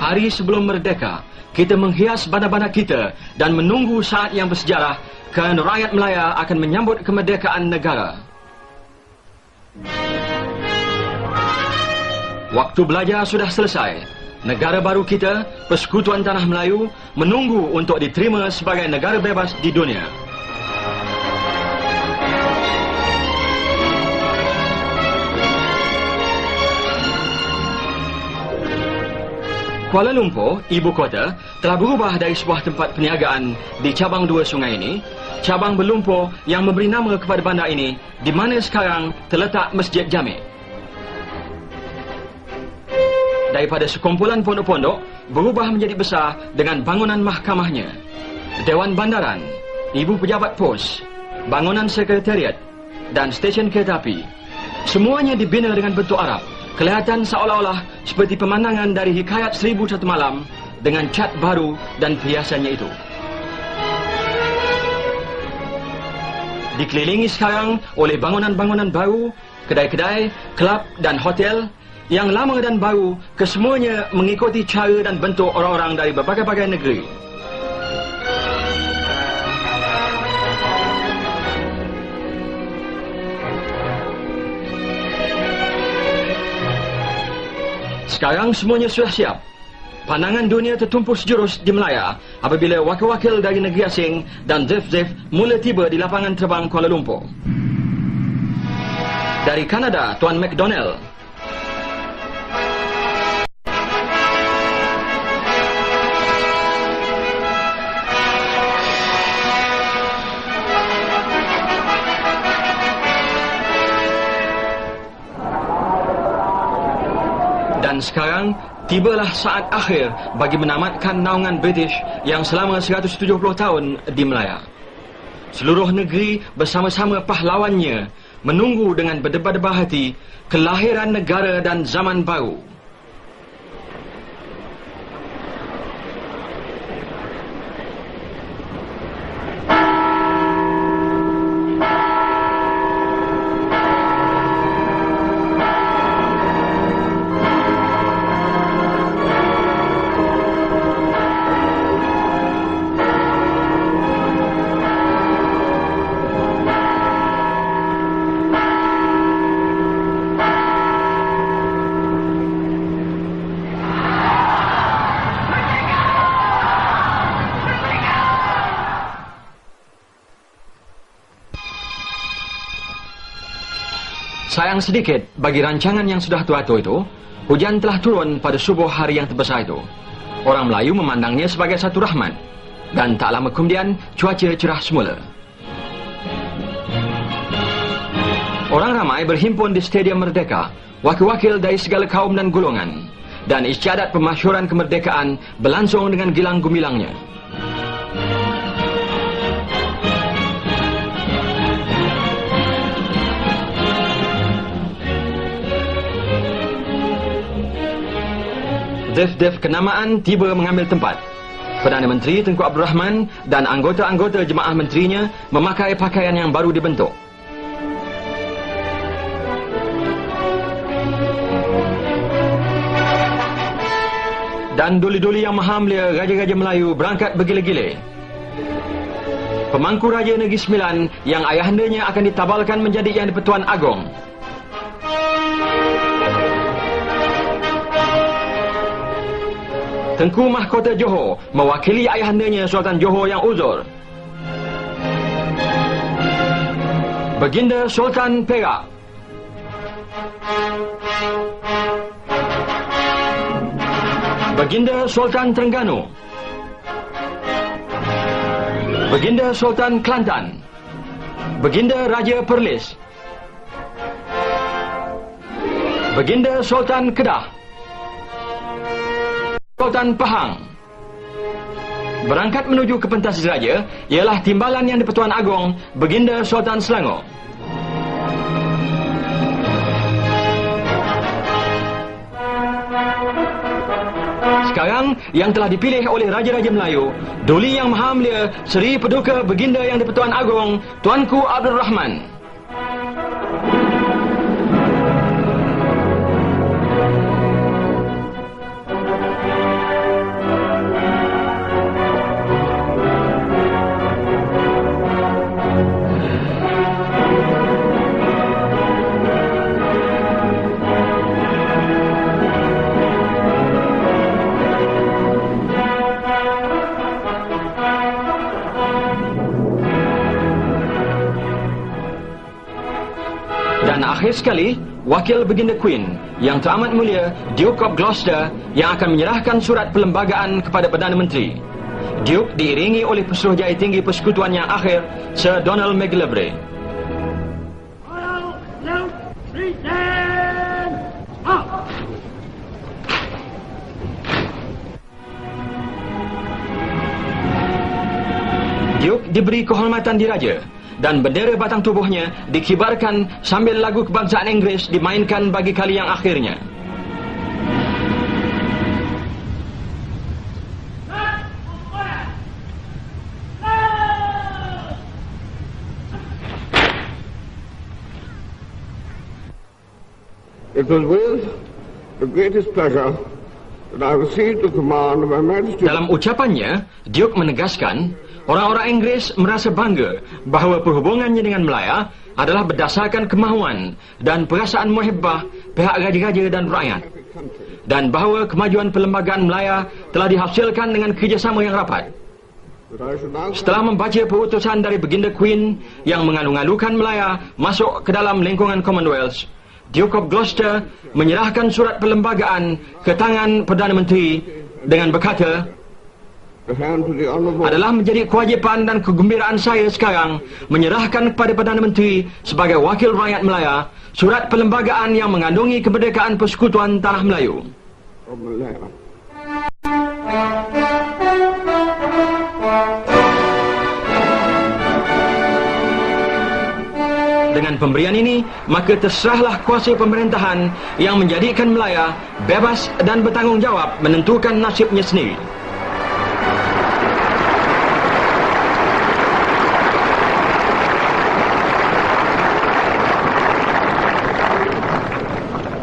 Hari sebelum merdeka, kita menghias bandar-bandar kita dan menunggu saat yang bersejarah kerana rakyat Melaya akan menyambut kemerdekaan negara. Waktu belajar sudah selesai. Negara baru kita, Persekutuan Tanah Melayu, menunggu untuk diterima sebagai negara bebas di dunia. Kuala Lumpur, ibu kota, telah berubah dari sebuah tempat perniagaan di cabang 2 sungai ini, cabang berlumpur yang memberi nama kepada bandar ini, di mana sekarang terletak Masjid Jami'. Daripada sekumpulan pondok-pondok, berubah menjadi besar dengan bangunan mahkamahnya, Dewan Bandaran, Ibu Pejabat Pos, bangunan sekretariat dan stesen kereta api. Semuanya dibina dengan bentuk Arab. Kelihatan seolah-olah seperti pemandangan dari Hikayat 1001 Malam dengan cat baru dan perhiasannya itu. Dikelilingi sekarang oleh bangunan-bangunan baru, kedai-kedai, kelab dan hotel yang lama dan baru, kesemuanya mengikuti cara dan bentuk orang-orang dari berbagai-bagai negeri. Sekarang semuanya sudah siap. Pandangan dunia tertumpu sejurus di Melaya apabila wakil-wakil dari negeri asing dan zef-zef mula tiba di lapangan terbang Kuala Lumpur. Dari Kanada, Tuan McDonnell. Dan sekarang, tibalah saat akhir bagi menamatkan naungan British yang selama 170 tahun di Melaya. Seluruh negeri bersama-sama pahlawannya menunggu dengan berdebar-debar hati kelahiran negara dan zaman baru. Sayang sedikit bagi rancangan yang sudah tua-tua itu, hujan telah turun pada subuh hari yang terbesar itu. Orang Melayu memandangnya sebagai satu rahmat. Dan tak lama kemudian, cuaca cerah semula. Orang ramai berhimpun di Stadium Merdeka, wakil-wakil dari segala kaum dan golongan. Dan istiadat pemasyhuran kemerdekaan berlangsung dengan gilang gumilangnya. Def-def kenamaan tiba mengambil tempat. Perdana Menteri Tengku Abdul Rahman dan anggota-anggota jemaah menterinya memakai pakaian yang baru dibentuk. Dan duli-duli yang maha mulia Raja-Raja Melayu berangkat bergila-gila. Pemangku Raja Negeri Sembilan yang ayahandanya akan ditabalkan menjadi Yang di-Pertuan Agong. Tengku Mahkota Johor mewakili ayahandanya Sultan Johor yang uzur. Baginda Sultan Perak. Baginda Sultan Terengganu. Baginda Sultan Kelantan. Baginda Raja Perlis. Baginda Sultan Kedah. Sultan Pahang. Berangkat menuju ke pentas raja ialah timbalan Yang di-Pertuan Agong Baginda Sultan Selangor. Sekarang yang telah dipilih oleh Raja-Raja Melayu, Duli Yang Maha Mulia Seri Paduka Baginda Yang di-Pertuan Agong Tuanku Abdul Rahman. akhir sekali, wakil Baginda Queen yang teramat mulia Duke of Gloucester yang akan menyerahkan surat perlembagaan kepada Perdana Menteri. Duke diiringi oleh Pesuruhjaya Tinggi Persekutuan yang akhir, Sir Donald Macgillivray. Duke diberi kehormatan diraja dan bendera batang tubuhnya dikibarkan sambil lagu kebangsaan Inggeris dimainkan bagi kali yang akhirnya. It was with the greatest pleasure that I received the command of Her Majesty. Dalam ucapannya, Duke menegaskan orang-orang Inggeris merasa bangga bahawa perhubungannya dengan Melaya adalah berdasarkan kemahuan dan perasaan muhibbah pihak raja-raja dan rakyat, dan bahawa kemajuan perlembagaan Melaya telah dihasilkan dengan kerjasama yang rapat. Setelah membaca perutusan dari Baginda Queen yang mengalu-alukan Melaya masuk ke dalam lingkungan Commonwealth, Duke of Gloucester menyerahkan surat perlembagaan ke tangan Perdana Menteri dengan berkata, adalah menjadi kewajipan dan kegembiraan saya sekarang menyerahkan kepada Perdana Menteri sebagai wakil rakyat Melaya surat perlembagaan yang mengandungi kemerdekaan Persekutuan Tanah Melayu. Dengan pemberian ini, maka terserahlah kuasa pemerintahan yang menjadikan Melaya bebas dan bertanggungjawab menentukan nasibnya sendiri.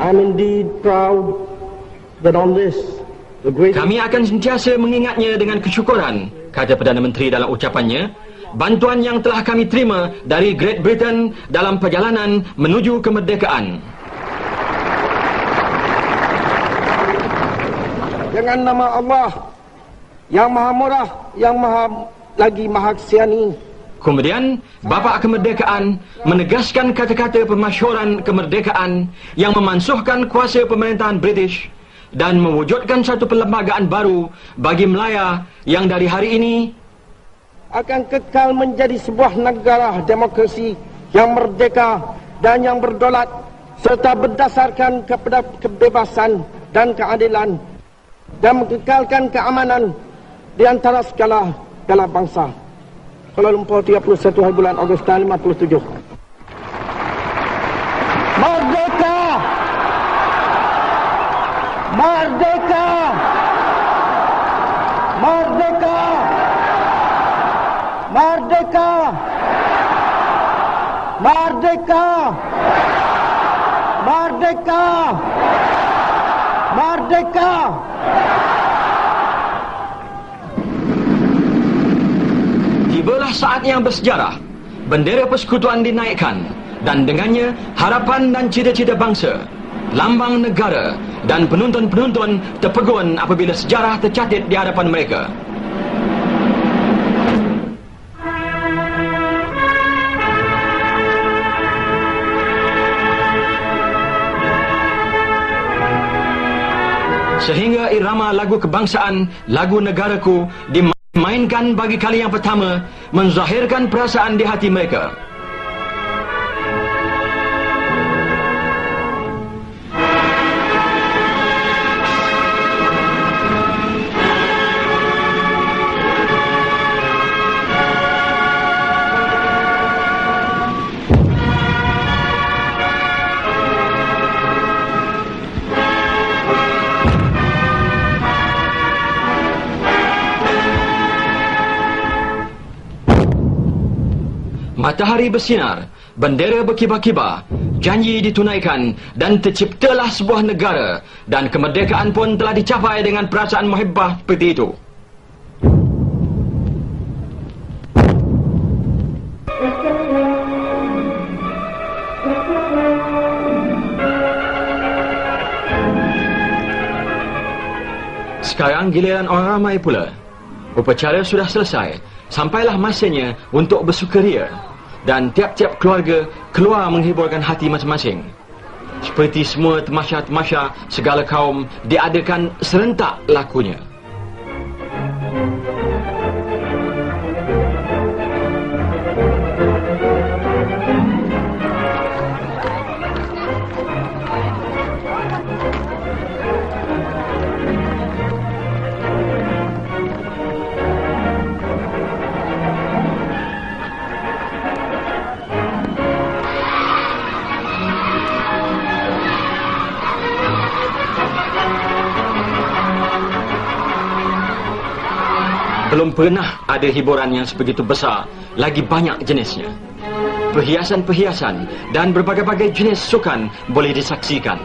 I'm indeed proud that on this, the great... Kami akan sentiasa mengingatnya dengan kesyukuran, kata Perdana Menteri dalam ucapannya, bantuan yang telah kami terima dari Great Britain dalam perjalanan menuju kemerdekaan. Dengan nama Allah yang Maha Murah, yang Maha Kasiani. Kemudian, Bapa Kemerdekaan menegaskan kata-kata pemasyhuran kemerdekaan yang memansuhkan kuasa pemerintahan British dan mewujudkan satu perlembagaan baru bagi Melaya yang dari hari ini akan kekal menjadi sebuah negara demokrasi yang merdeka dan yang berdaulat serta berdasarkan kepada kebebasan dan keadilan dan mengekalkan keamanan di antara segala bangsa. Kuala Lumpur, 31 hari bulan Ogos tahun 57. Merdeka! Merdeka! Merdeka! Merdeka! Merdeka! Merdeka! Merdeka! Tibalah saat yang bersejarah. Bendera persekutuan dinaikkan dan dengannya harapan dan cita-cita bangsa, lambang negara dan penonton-penonton terpegun apabila sejarah tercatat di hadapan mereka. Sehingga irama lagu kebangsaan, lagu negaraku dimainkan bagi kali yang pertama, menzahirkan perasaan di hati mereka. Matahari bersinar, bendera berkibar-kibar, janji ditunaikan dan terciptalah sebuah negara dan kemerdekaan pun telah dicapai dengan perasaan muhibbah seperti itu. Sekarang giliran orang ramai pula. Upacara sudah selesai. Sampailah masanya untuk bersukaria. dan tiap-tiap keluarga keluar menghiburkan hati masing-masing. Seperti semua temasya-temasya segala kaum diadakan serentak lakunya. Belum pernah ada hiburan yang sebegitu besar, lagi banyak jenisnya. Perhiasan-perhiasan dan berbagai-bagai jenis sukan boleh disaksikan.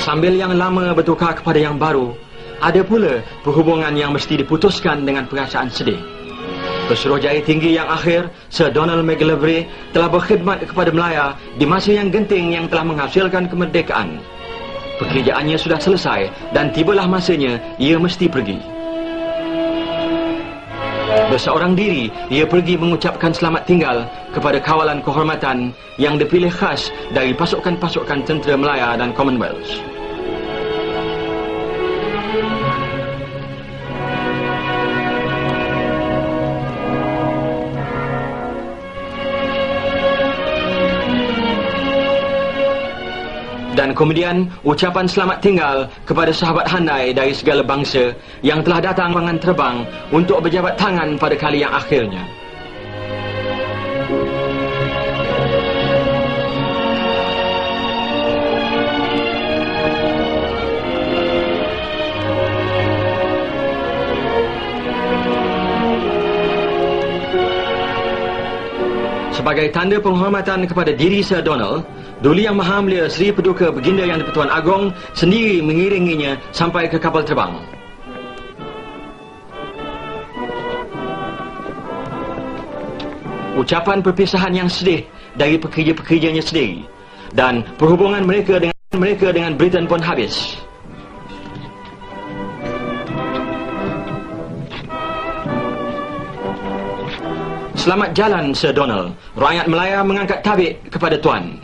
Sambil yang lama bertukar kepada yang baru, ada pula perhubungan yang mesti diputuskan dengan perasaan sedih. Pesuruhjaya tinggi yang akhir, Sir Donald Macgillivray, telah berkhidmat kepada Melaya di masa yang genting yang telah menghasilkan kemerdekaan. Pekerjaannya sudah selesai dan tibalah masanya ia mesti pergi. Berseorang diri, ia pergi mengucapkan selamat tinggal kepada kawalan kehormatan yang dipilih khas dari pasukan-pasukan tentera Melaya dan Commonwealth. Dan kemudian ucapan selamat tinggal kepada sahabat handai dari segala bangsa yang telah datang dengan terbang untuk berjabat tangan pada kali yang akhirnya. Sebagai tanda penghormatan kepada diri Sir Donald, Duli Yang Maha Mulia Seri Paduka Baginda Yang di-Pertuan Agong sendiri mengiringinya sampai ke kapal terbang. Ucapan perpisahan yang sedih dari pekerja-pekerjanya sendiri, dan perhubungan mereka dengan Britain pun habis. Selamat jalan, Sir Donald. Rakyat Melaya mengangkat tabik kepada Tuan.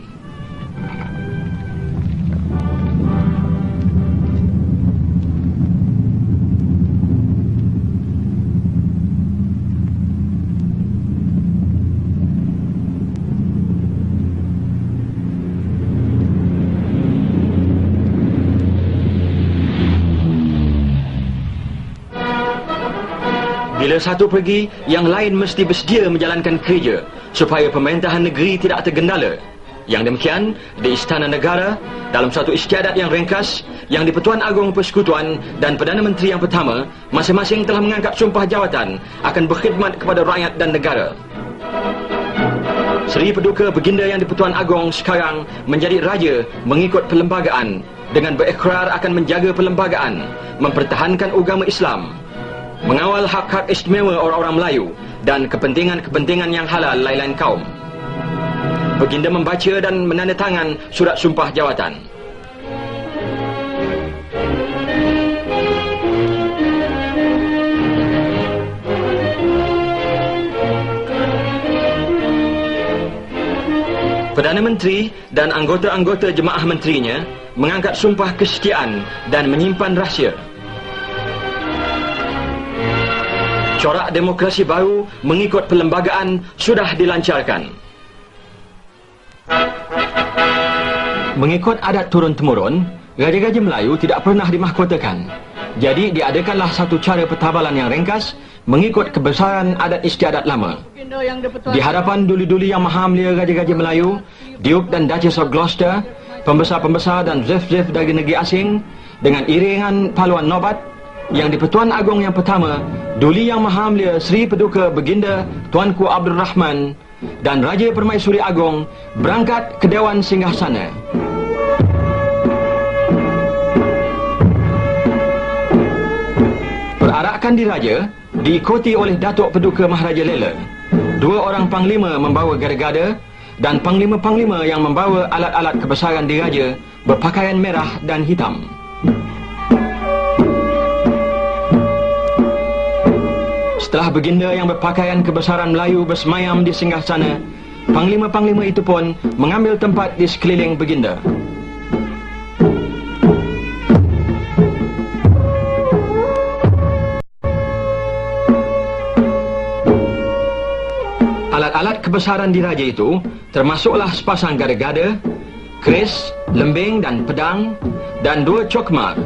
Bila satu pergi, yang lain mesti bersedia menjalankan kerja supaya pemerintahan negeri tidak tergendala. Yang demikian, di Istana Negara, dalam satu istiadat yang ringkas, yang di-Pertuan Agong Persekutuan dan Perdana Menteri yang pertama, masing-masing telah mengangkat sumpah jawatan akan berkhidmat kepada rakyat dan negara. Seri Paduka Baginda Yang di-Pertuan Agong sekarang menjadi raja mengikut perlembagaan, dengan berikrar akan menjaga perlembagaan, mempertahankan agama Islam, mengawal hak-hak istimewa orang-orang Melayu dan kepentingan-kepentingan yang halal lain-lain kaum. Baginda membaca dan menandatangan surat sumpah jawatan. Perdana Menteri dan anggota-anggota jemaah menterinya mengangkat sumpah kesetiaan dan menyimpan rahsia. Corak demokrasi baru mengikut perlembagaan sudah dilancarkan. Mengikut adat turun-temurun, Raja-Raja Melayu tidak pernah dimahkotakan. Jadi diadakanlah satu cara pertabalan yang ringkas mengikut kebesaran adat istiadat lama. Di hadapan duli-duli yang maha mulia Raja-Raja Melayu, Duke dan Duchess of Gloucester, pembesar-pembesar dan zef-zef dari negeri asing, dengan iringan paluan nobat, yang di-Pertuan Agong yang pertama, Duli Yang Maha Mulia Sri Paduka Baginda Tuanku Abdul Rahman dan Raja Permaisuri Agong berangkat ke Dewan Singgasana. Perarakan diraja diikuti oleh Datuk Paduka Maharaja Lela. 2 orang panglima membawa gada-gada dan panglima-panglima yang membawa alat-alat kebesaran diraja berpakaian merah dan hitam. Setelah baginda yang berpakaian kebesaran Melayu bersemayam di singgasana, panglima-panglima itu pun mengambil tempat di sekeliling baginda. Alat-alat kebesaran diraja itu termasuklah sepasang gada-gada, keris, lembing dan pedang, dan 2 cokmar,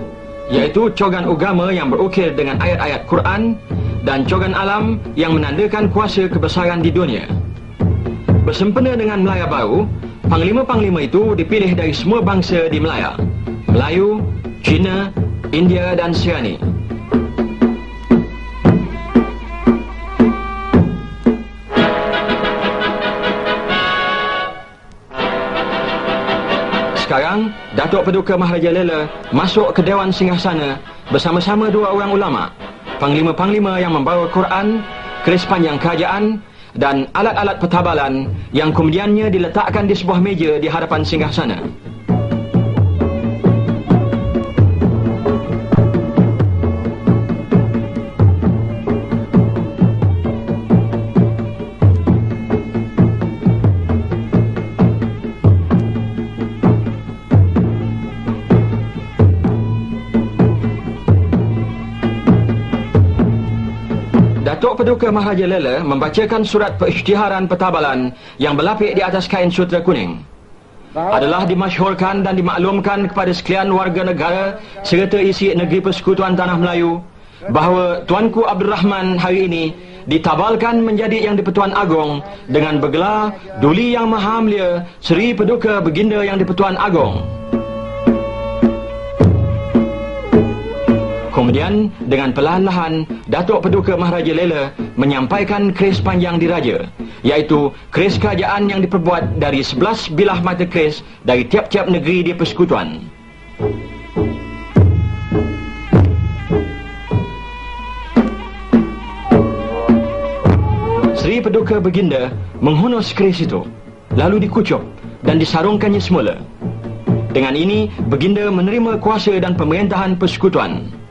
iaitu cogan agama yang berukir dengan ayat-ayat Quran dan cogan alam yang menandakan kuasa kebesaran di dunia. Bersempena dengan Melaya baru, panglima-panglima itu dipilih dari semua bangsa di Melaya: Melayu, Cina, India dan Sirani. Sekarang, Datuk Paduka Maharaja Lela masuk ke Dewan Singgasana bersama-sama 2 orang ulama, panglima-panglima yang membawa Quran, keris panjang kerajaan dan alat-alat pertabalan yang kemudiannya diletakkan di sebuah meja di hadapan singgasana. Datuk Paduka Maharaja Lela membacakan surat perisytiharan pertabalan yang berlapik di atas kain sutera kuning. Adalah dimasyhurkan dan dimaklumkan kepada sekalian warga negara serta isi negeri Persekutuan Tanah Melayu bahawa Tuanku Abdul Rahman hari ini ditabalkan menjadi Yang di-Pertuan Agong dengan bergelar Duli Yang Maha Mulia Seri Paduka Baginda Yang di-Pertuan Agong. Kemudian, dengan perlahan-lahan, Datuk Paduka Maharaja Lela menyampaikan keris panjang diraja, iaitu keris kerajaan yang diperbuat dari 11 bilah mata keris dari tiap-tiap negeri di Persekutuan. Seri Paduka Baginda menghunus keris itu, lalu dikucup dan disarungkannya semula. Dengan ini, Baginda menerima kuasa dan pemerintahan Persekutuan.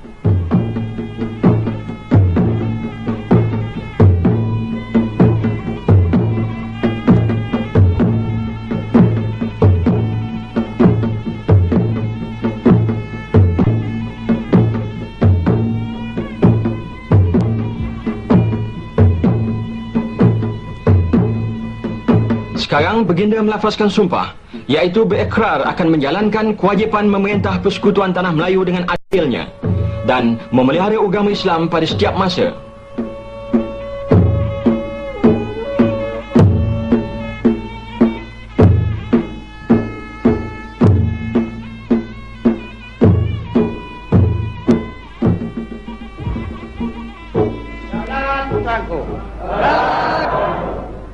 Sekarang Baginda melafazkan sumpah, iaitu berekrar akan menjalankan kewajipan memerintah Persekutuan Tanah Melayu dengan adilnya dan memelihara agama Islam pada setiap masa.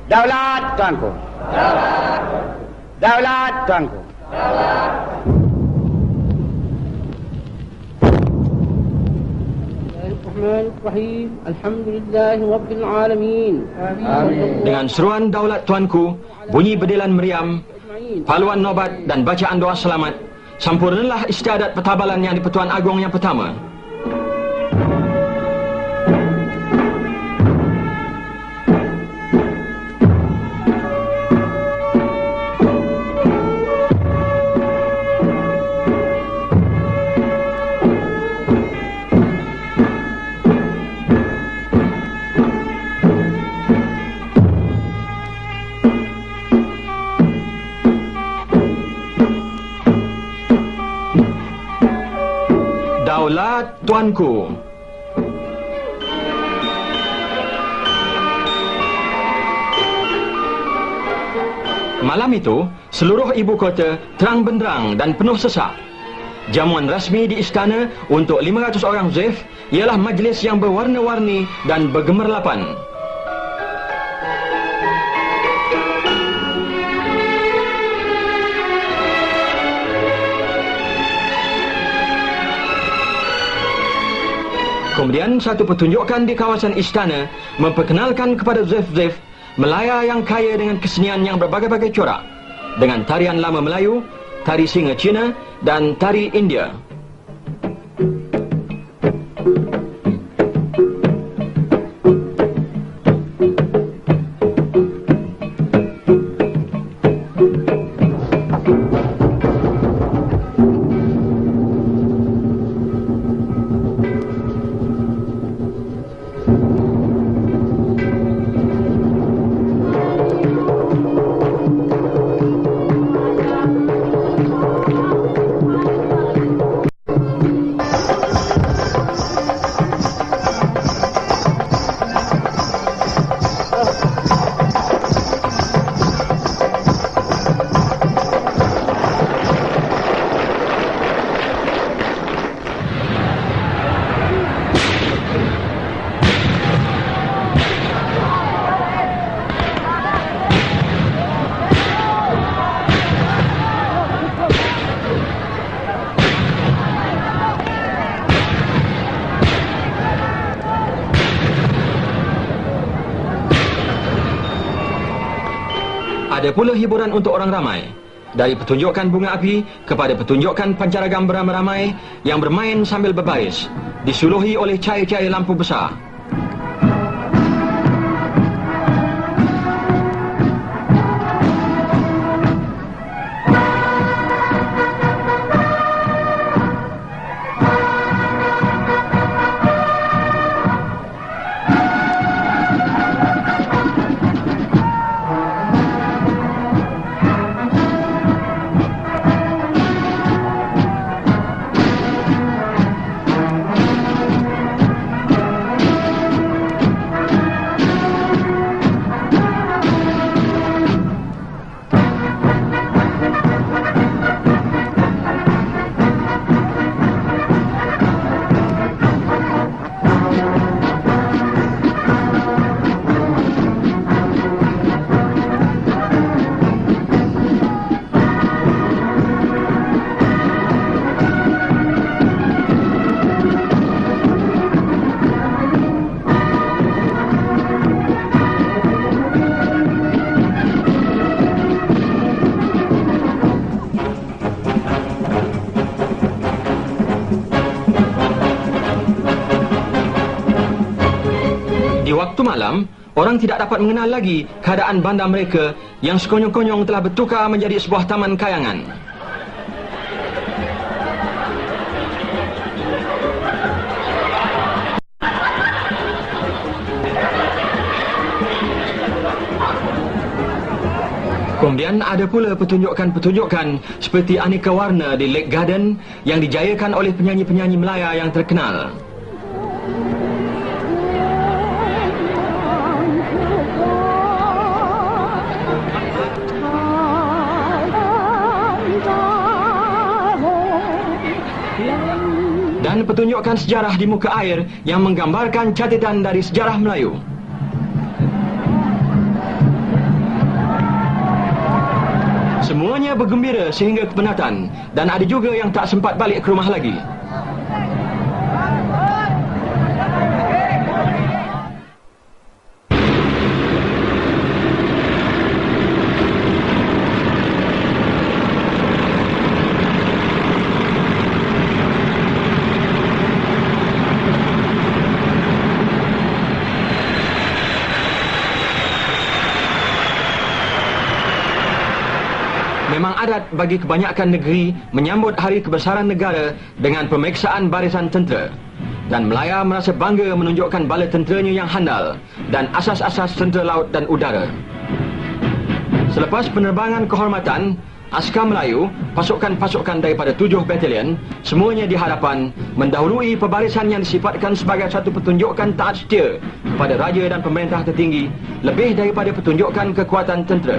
Daulat tuanku. Daulat tuanku. Bismillahirrahmanirrahim. Alhamdulillahi Alamin. Dengan seruan daulat tuanku, bunyi bedelan meriam, paluan nobat dan bacaan doa selamat, sampurnalah istiadat pertabalan yang di-Pertuan Agong yang pertama. Daulat tuanku. Malam itu, seluruh ibu kota terang benderang dan penuh sesak. Jamuan rasmi di istana untuk 500 orang zef ialah majlis yang berwarna-warni dan bergemerlapan. Kemudian satu pertunjukan di kawasan istana memperkenalkan kepada zef-zef Melaya yang kaya dengan kesenian yang berbagai-bagai corak, dengan tarian lama Melayu, tari singa Cina dan tari India. Ada pula hiburan untuk orang ramai, dari pertunjukan bunga api kepada pertunjukan pancaragam beramai-ramai yang bermain sambil berbaris, disuluhi oleh cahaya-cahaya lampu besar. Di waktu malam, orang tidak dapat mengenal lagi keadaan bandar mereka yang sekonyong-konyong telah bertukar menjadi sebuah taman kayangan. Kemudian ada pula pertunjukan-pertunjukan seperti aneka warna di Lake Garden yang dijayakan oleh penyanyi-penyanyi Melaya yang terkenal. Dan pertunjukan sejarah di muka air yang menggambarkan catatan dari sejarah Melayu. Semuanya bergembira sehingga kepenatan, dan ada juga yang tak sempat balik ke rumah lagi. adat bagi kebanyakan negeri menyambut Hari Kebesaran Negara dengan pemeksaan barisan tentera. Dan Melaya merasa bangga menunjukkan bala tenteranya yang handal dan asas-asas tentera laut dan udara. Selepas penerbangan kehormatan, askar Melayu, pasukan-pasukan daripada 7 batalion, semuanya di hadapan mendahului pebarisan yang disifatkan sebagai satu pertunjukan taat setia kepada raja dan pemerintah tertinggi lebih daripada pertunjukan kekuatan tentera.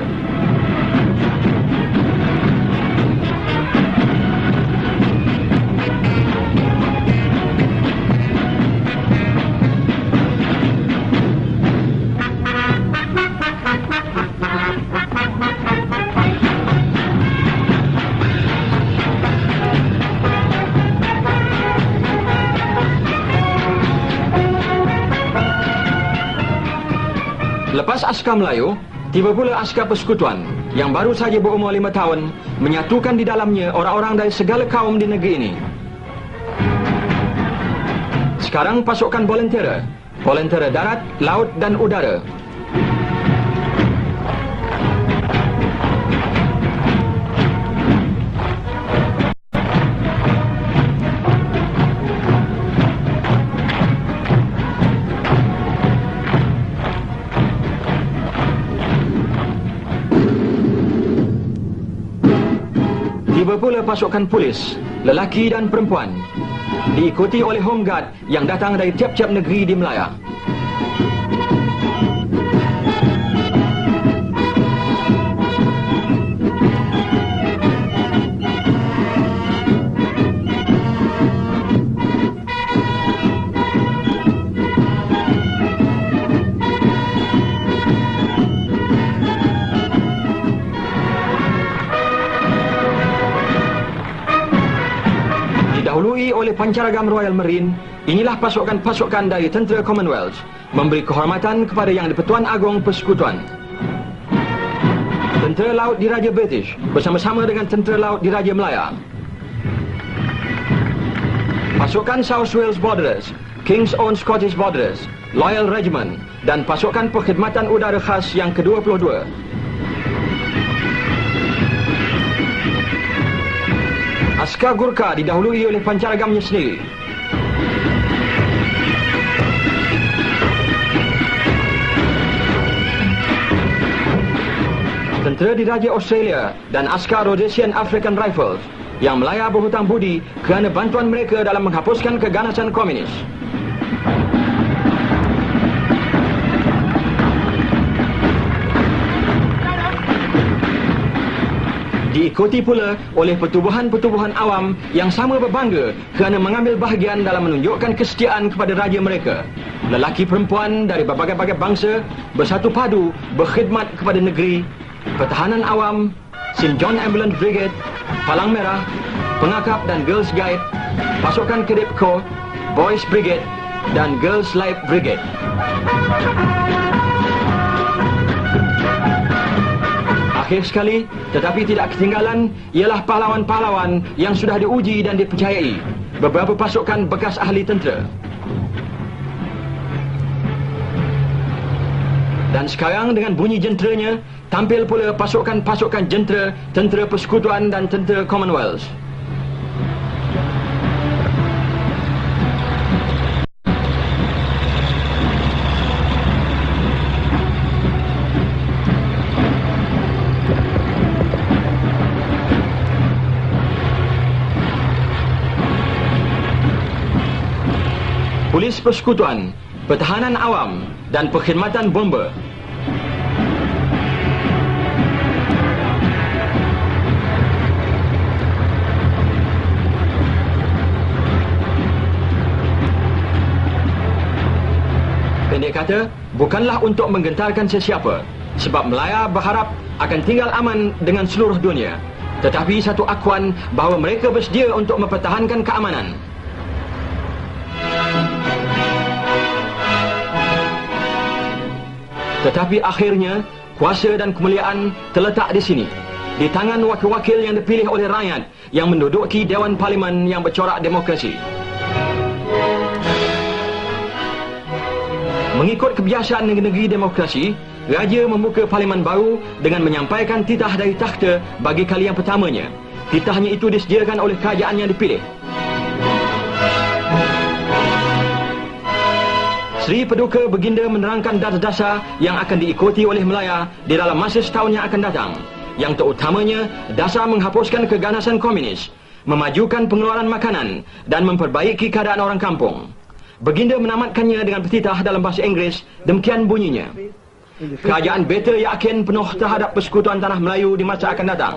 Lepas askar Melayu, tiba pula askar persekutuan yang baru saja berumur 5 tahun menyatukan di dalamnya orang-orang dari segala kaum di negeri ini. Sekarang pasukan volunteer darat, laut dan udara. Tiba pula pasukan polis, lelaki dan perempuan, diikuti oleh home guard yang datang dari tiap-tiap negeri di Melaya. Didahului oleh pancaragam Royal Marine, inilah pasukan-pasukan dari tentera Commonwealth memberi kehormatan kepada Yang di-Pertuan Agong Persekutuan. Tentera laut Diraja British bersama-sama dengan tentera laut Diraja Melaya. Pasukan South Wales Borderers, King's Own Scottish Borderers, Loyal Regiment dan pasukan perkhidmatan udara khas yang ke-22. Askar Gurkha didahului oleh pancaragamnya sendiri. Tentera Diraja Australia dan askar Rhodesian African Rifles yang Melaya berhutang budi kerana bantuan mereka dalam menghapuskan keganasan komunis. Diikuti pula oleh pertubuhan-pertubuhan awam yang sama berbangga kerana mengambil bahagian dalam menunjukkan kesetiaan kepada raja mereka. Lelaki perempuan dari berbagai-bagai bangsa bersatu padu berkhidmat kepada negeri. Pertahanan awam, St. John Ambulance Brigade, Palang Merah, Pengakap dan Girls Guide, pasukan Cadet Corps, Boys Brigade dan Girls Life Brigade. Akhir sekali, tetapi tidak ketinggalan, ialah pahlawan-pahlawan yang sudah diuji dan dipercayai, beberapa pasukan bekas ahli tentera. Dan sekarang dengan bunyi jenteranya, tampil pula pasukan-pasukan jentera, tentera persekutuan dan tentera Commonwealth. Polis persekutuan, pertahanan awam dan perkhidmatan bomba. Pendek kata, bukanlah untuk menggentarkan sesiapa, sebab Melaya berharap akan tinggal aman dengan seluruh dunia, tetapi satu akuan bahawa mereka bersedia untuk mempertahankan keamanan. Tetapi akhirnya, kuasa dan kemuliaan terletak di sini, di tangan wakil-wakil yang dipilih oleh rakyat yang menduduki Dewan Parlimen yang bercorak demokrasi. Mengikut kebiasaan negeri demokrasi, Raja membuka parlimen baru dengan menyampaikan titah dari takhta bagi kali yang pertamanya. Titahnya itu disediakan oleh kerajaan yang dipilih. Sri Paduka Baginda menerangkan dasar-dasar yang akan diikuti oleh Melaya di dalam masa setahun yang akan datang. Yang terutamanya, dasar menghapuskan keganasan komunis, memajukan pengeluaran makanan dan memperbaiki keadaan orang kampung. Baginda menamatkannya dengan petitah dalam bahasa Inggeris, demikian bunyinya. Kerajaan Beta yakin penuh terhadap persekutuan tanah Melayu di masa akan datang,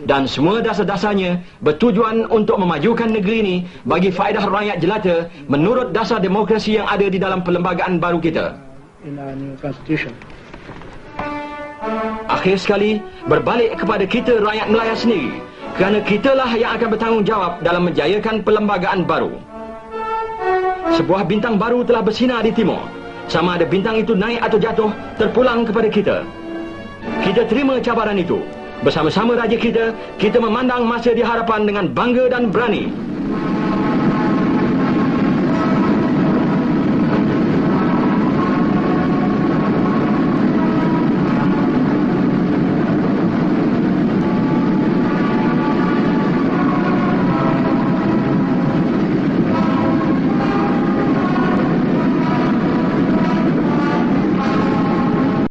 dan semua dasar-dasarnya bertujuan untuk memajukan negeri ini bagi faedah rakyat jelata menurut dasar demokrasi yang ada di dalam perlembagaan baru kita. Akhir sekali, berbalik kepada kita rakyat Melaya sendiri, kerana kitalah yang akan bertanggungjawab dalam menjayakan perlembagaan baru. Sebuah bintang baru telah bersinar di timur. Sama ada bintang itu naik atau jatuh, terpulang kepada kita. Kita terima cabaran itu. Bersama-sama raja kita, kita memandang masa di hadapan dengan bangga dan berani.